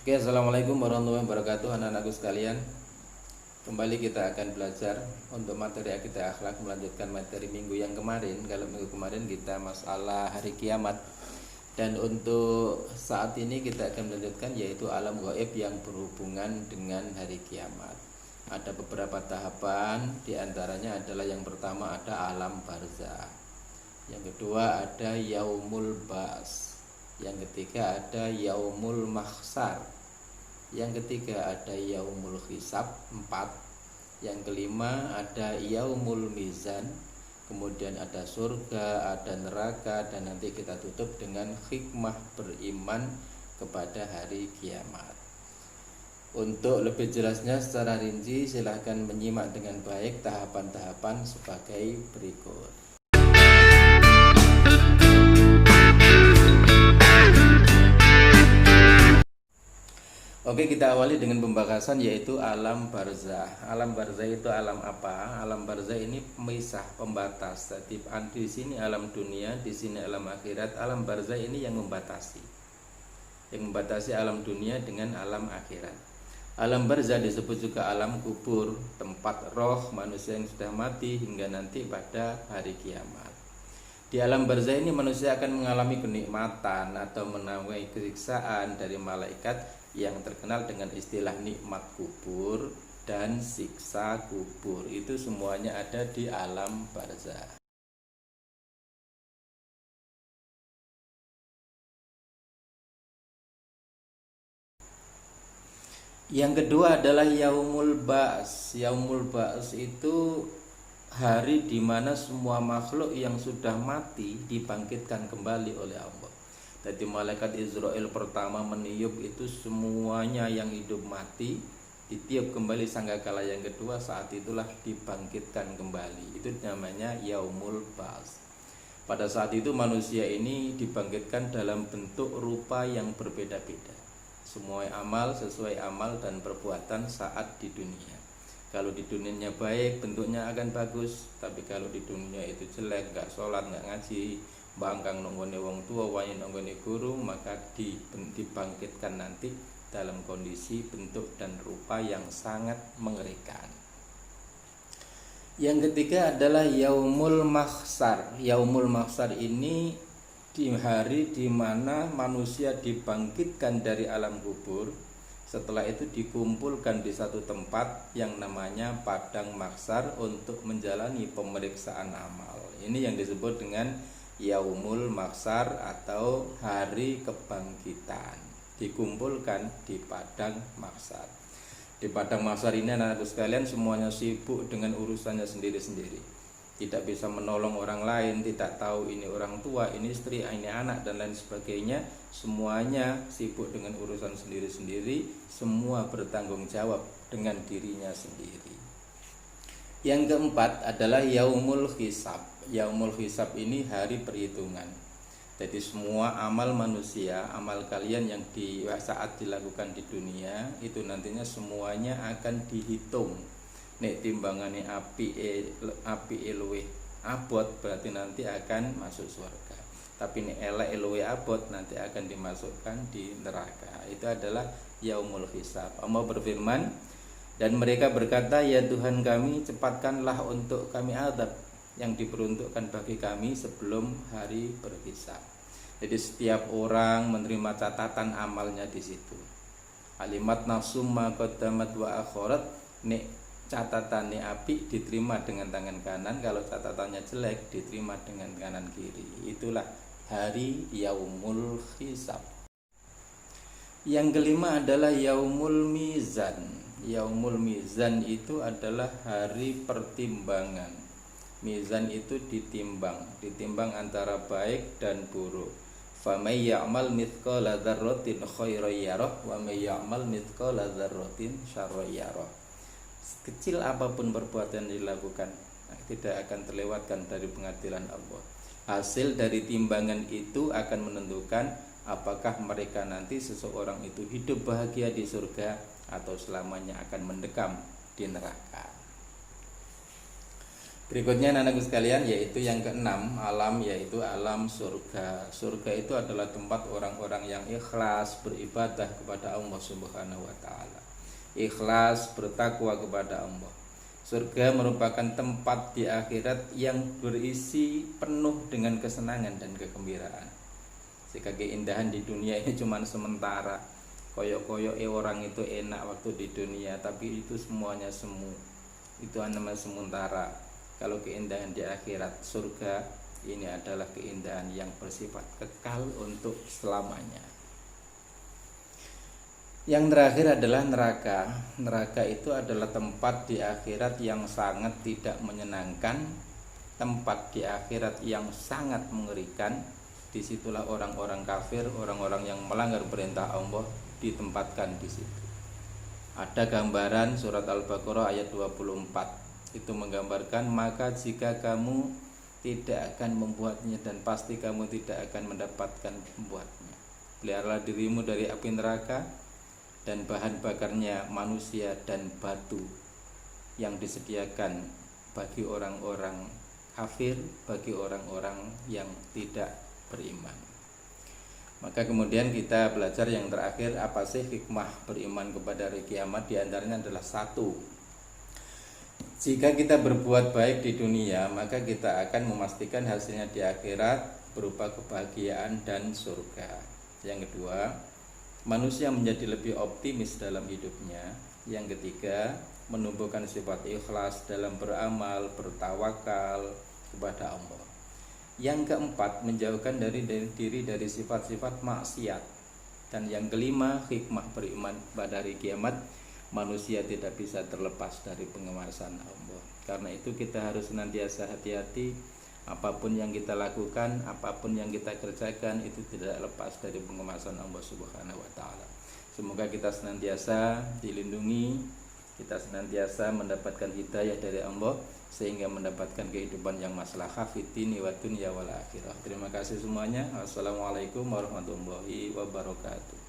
Oke, assalamualaikum warahmatullahi wabarakatuh, anak-anakku sekalian. Kembali kita akan belajar untuk materi akidah akhlak, melanjutkan materi minggu yang kemarin. Kalau minggu kemarin kita masalah hari kiamat, dan untuk saat ini kita akan melanjutkan yaitu alam gaib yang berhubungan dengan hari kiamat. Ada beberapa tahapan, diantaranya adalah yang pertama ada alam barzah, yang kedua ada yaumul ba'as, yang ketiga ada yaumul mahsyar, yang ketiga ada yaumul hisab 4, yang kelima ada yaumul mizan, kemudian ada surga, ada neraka, dan nanti kita tutup dengan hikmah beriman kepada hari kiamat. Untuk lebih jelasnya secara rinci silahkan menyimak dengan baik tahapan-tahapan sebagai berikut. Oke, kita awali dengan pembahasan yaitu alam barzah. Alam barzah itu alam apa? Alam barzah ini pemisah, pembatas. Jadi di sini alam dunia, di sini alam akhirat. Alam barzah ini yang membatasi. Yang membatasi alam dunia dengan alam akhirat. Alam barzah disebut juga alam kubur, tempat roh manusia yang sudah mati hingga nanti pada hari kiamat. Di alam barzah ini manusia akan mengalami kenikmatan atau mengalami kesiksaan dari malaikat yang terkenal dengan istilah nikmat kubur dan siksa kubur. Itu semuanya ada di alam barzah. Yang kedua adalah yaumul ba'as. Yaumul ba'as itu hari di mana semua makhluk yang sudah mati dibangkitkan kembali oleh Allah. Jadi malaikat Israel pertama meniup itu semuanya yang hidup mati ditiup kembali sangkakala yang kedua, saat itulah dibangkitkan kembali. Itu namanya yaumul ba'as. Pada saat itu manusia ini dibangkitkan dalam bentuk rupa yang berbeda-beda. Semua amal sesuai amal dan perbuatan saat di dunia. Kalau di dunianya baik, bentuknya akan bagus. Tapi kalau di dunia itu jelek, gak sholat, gak ngaji, bangkang nonggone wong tua, wani nonggone guru, maka dibangkitkan nanti dalam kondisi bentuk dan rupa yang sangat mengerikan. Yang ketiga adalah yaumul mahsyar. Yaumul mahsyar ini di hari di mana manusia dibangkitkan dari alam kubur. Setelah itu dikumpulkan di satu tempat yang namanya padang mahsyar untuk menjalani pemeriksaan amal. Ini yang disebut dengan yaumul mahsyar atau hari kebangkitan. Dikumpulkan di padang mahsyar. Di padang mahsyar ini anak-anakku sekalian semuanya sibuk dengan urusannya sendiri-sendiri. Tidak bisa menolong orang lain, tidak tahu ini orang tua, ini istri, ini anak, dan lain sebagainya. Semuanya sibuk dengan urusan sendiri-sendiri, semua bertanggung jawab dengan dirinya sendiri. Yang keempat adalah yaumul hisab. Yaumul hisab ini hari perhitungan. Jadi semua amal manusia, amal kalian yang saat dilakukan di dunia itu nantinya semuanya akan dihitung. Nek timbangane api luwih abot berarti nanti akan masuk surga. Tapi nek elek luwih abot nanti akan dimasukkan di neraka. Itu adalah yaumul hisab. Allah berfirman, dan mereka berkata, ya Tuhan kami, cepatkanlah untuk kami azab yang diperuntukkan bagi kami sebelum hari berhisab. Jadi setiap orang menerima catatan amalnya di situ. Alimat nafsum ma qaddamat wa akhirat. Nek catatannya api diterima dengan tangan kanan, kalau catatannya jelek diterima dengan kanan kiri. Itulah hari yaumul hisab. Yang kelima adalah yaumul mizan. Yaumul mizan itu adalah hari pertimbangan. Mizan itu ditimbang antara baik dan buruk. Famay ya'mal mithqala dzarratin khairan yarah wa may ya'mal mithqala dzarratin syarran yarah. Kecil apapun perbuatan yang dilakukan tidak akan terlewatkan dari pengadilan Allah. Hasil dari timbangan itu akan menentukan apakah mereka nanti seseorang itu hidup bahagia di surga atau selamanya akan mendekam di neraka. Berikutnya anak-anakku sekalian, yaitu yang keenam, alam, yaitu alam surga. Surga itu adalah tempat orang-orang yang ikhlas beribadah kepada Allah Subhanahu wa taala. Ikhlas bertakwa kepada Allah. Surga merupakan tempat di akhirat yang berisi penuh dengan kesenangan dan kegembiraan. Jika keindahan di dunia ini cuma sementara, koyok-koyok orang itu enak waktu di dunia, tapi itu semuanya semu. Itu namanya sementara. Kalau keindahan di akhirat, surga ini adalah keindahan yang bersifat kekal untuk selamanya. Yang terakhir adalah neraka. Neraka itu adalah tempat di akhirat yang sangat tidak menyenangkan, tempat di akhirat yang sangat mengerikan. Disitulah orang-orang kafir, orang-orang yang melanggar perintah Allah ditempatkan di situ. Ada gambaran surat Al-Baqarah ayat 24. Itu menggambarkan, maka jika kamu tidak akan membuatnya dan pasti kamu tidak akan mendapatkan membuatnya. Peliharalah dirimu dari api neraka dan bahan bakarnya manusia dan batu yang disediakan bagi orang-orang kafir, bagi orang-orang yang tidak beriman. Maka kemudian kita belajar yang terakhir, apa sih hikmah beriman kepada hari kiamat? Di antaranya adalah satu, jika kita berbuat baik di dunia, maka kita akan memastikan hasilnya di akhirat berupa kebahagiaan dan surga. Yang kedua, manusia menjadi lebih optimis dalam hidupnya. Yang ketiga, menumbuhkan sifat ikhlas dalam beramal, bertawakal kepada Allah. Yang keempat, menjauhkan diri dari sifat-sifat maksiat. Dan yang kelima, hikmah beriman pada hari kiamat, manusia tidak bisa terlepas dari pengawasan Allah. Karena itu kita harus senantiasa hati-hati. Apapun yang kita lakukan, apapun yang kita kerjakan, itu tidak lepas dari pengawasan Allah Subhanahu wa taala. Semoga kita senantiasa dilindungi, kita senantiasa mendapatkan hidayah dari Allah, sehingga mendapatkan kehidupan yang maslahah fid dini wa dunya wal akhirah. Terima kasih semuanya. Wassalamualaikum warahmatullahi wabarakatuh.